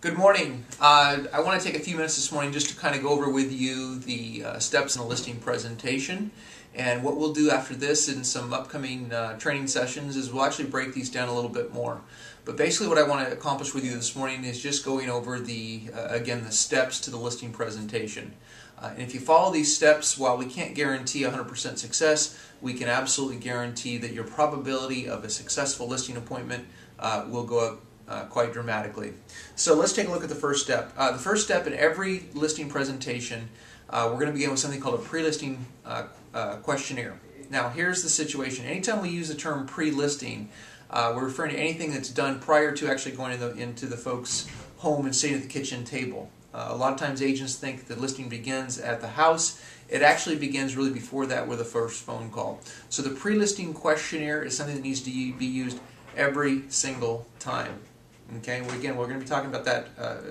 Good morning. I want to take a few minutes this morning just to kind of go over with you the steps in a listing presentation. And what we'll do after this in some upcoming training sessions is we'll actually break these down a little bit more. But basically what I want to accomplish with you this morning is just going over again, the steps to the listing presentation. And if you follow these steps, while we can't guarantee 100% success, we can absolutely guarantee that your probability of a successful listing appointment will go up quite dramatically. So let's take a look at the first step. The first step in every listing presentation, we're going to begin with something called a pre-listing questionnaire. Now here's the situation. Anytime we use the term pre-listing, we're referring to anything that's done prior to actually going into the folks' home and sitting at the kitchen table. A lot of times agents think the listing begins at the house. It actually begins really before that with the first phone call. So the pre-listing questionnaire is something that needs to be used every single time. Okay, well, again, we're going to be talking about that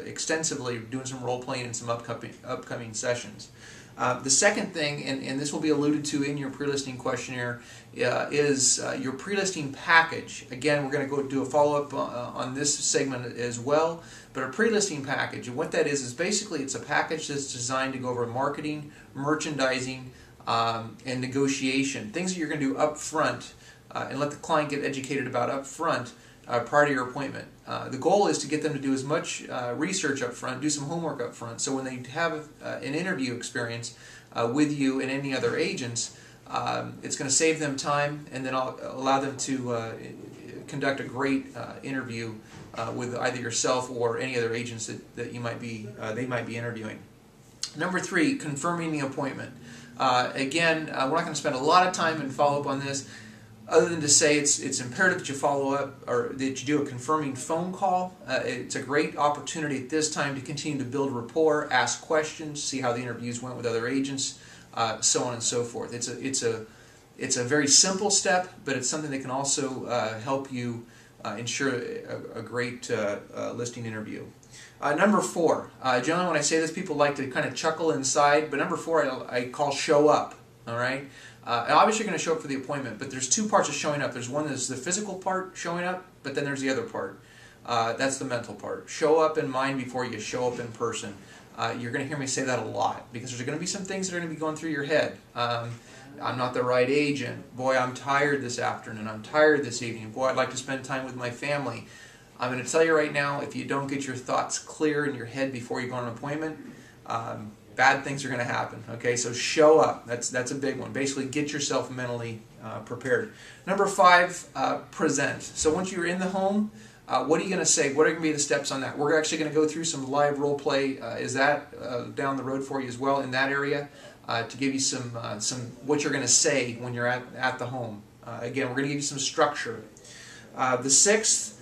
extensively, doing some role playing in some upcoming sessions. The second thing, and this will be alluded to in your pre-listing questionnaire, is your pre-listing package. Again, we're going to go do a follow-up on this segment as well, but a pre-listing package, and what that is basically it's a package that's designed to go over marketing, merchandising, and negotiation, things that you're going to do up front and let the client get educated about up front prior to your appointment. The goal is to get them to do as much research up front, do some homework up front, so when they have an interview experience with you and any other agents, it's going to save them time and then allow them to conduct a great interview with either yourself or any other agents that you might be they might be interviewing. Number 3, confirming the appointment. Again, we're not going to spend a lot of time and follow up on this, other than to say it's imperative that you follow up or that you do a confirming phone call. It's a great opportunity at this time to continue to build rapport, ask questions, see how the interviews went with other agents, so on and so forth. It's a very simple step, but it's something that can also help you ensure a great listing interview. Number 4, generally when I say this, people like to kind of chuckle inside, but number 4 I call show up. All right. Obviously, you're going to show up for the appointment, but there's 2 parts of showing up. There's one that's the physical part, showing up, but then there's the other part. That's the mental part. Show up in mind before you show up in person. You're going to hear me say that a lot because there's going to be some things that are going to be going through your head. I'm not the right agent. Boy, I'm tired this afternoon. I'm tired this evening. Boy, I'd like to spend time with my family. I'm going to tell you right now, if you don't get your thoughts clear in your head before you go on an appointment, bad things are going to happen. Okay, so show up. That's a big one. Basically, get yourself mentally prepared. Number 5, present. So once you're in the home, what are you going to say? What are going to be the steps on that? We're actually going to go through some live role play. Is that down the road for you as well in that area to give you some what you're going to say when you're at the home. Again, we're going to give you some structure. The 6th,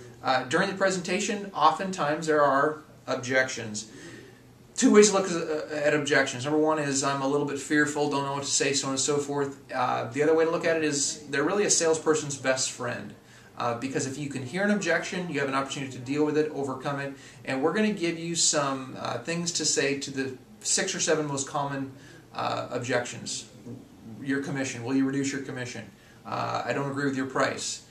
during the presentation, oftentimes there are objections. 2 ways to look at objections. Number 1 is I'm a little bit fearful, don't know what to say, so on and so forth. The other way to look at it is they're really a salesperson's best friend. Because if you can hear an objection, you have an opportunity to deal with it, overcome it, and we're going to give you some things to say to the 6 or 7 most common objections. Your commission. Will you reduce your commission? I don't agree with your price.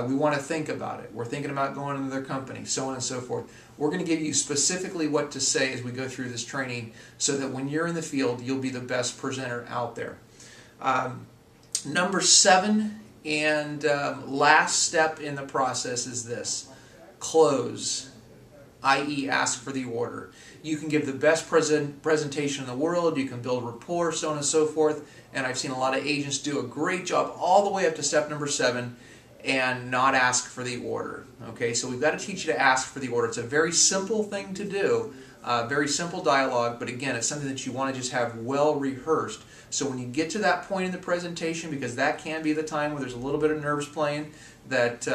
We want to think about it. We're thinking about going into their company, so on and so forth. We're going to give you specifically what to say as we go through this training so that when you're in the field, you'll be the best presenter out there. Number 7 and last step in the process is this. Close, i.e. ask for the order. You can give the best presentation in the world, you can build rapport, so on and so forth, and I've seen a lot of agents do a great job all the way up to step number 7 and not ask for the order. Okay, so we've got to teach you to ask for the order. It's a very simple thing to do, very simple dialogue, but again, it's something that you want to just have well rehearsed. So when you get to that point in the presentation, because that can be the time where there's a little bit of nerves playing, that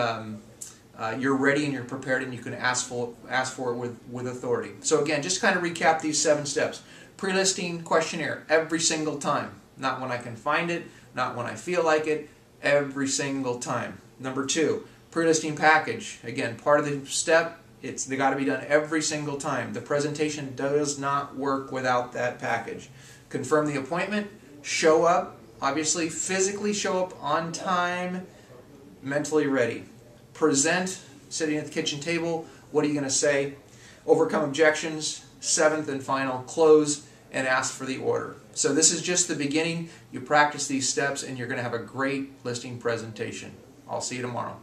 you're ready and you're prepared and you can ask for it with authority. So again, just kind of recap these 7 steps. Pre-listing questionnaire every single time. Not when I can find it, not when I feel like it, every single time. Number 2, pre-listing package. Again, part of the step, they got to be done every single time. The presentation does not work without that package. Confirm the appointment, show up, obviously physically show up on time, mentally ready. Present, sitting at the kitchen table, what are you going to say? overcome objections. Seventh and final, close and ask for the order. So this is just the beginning. You practice these steps and you're going to have a great listing presentation. I'll see you tomorrow.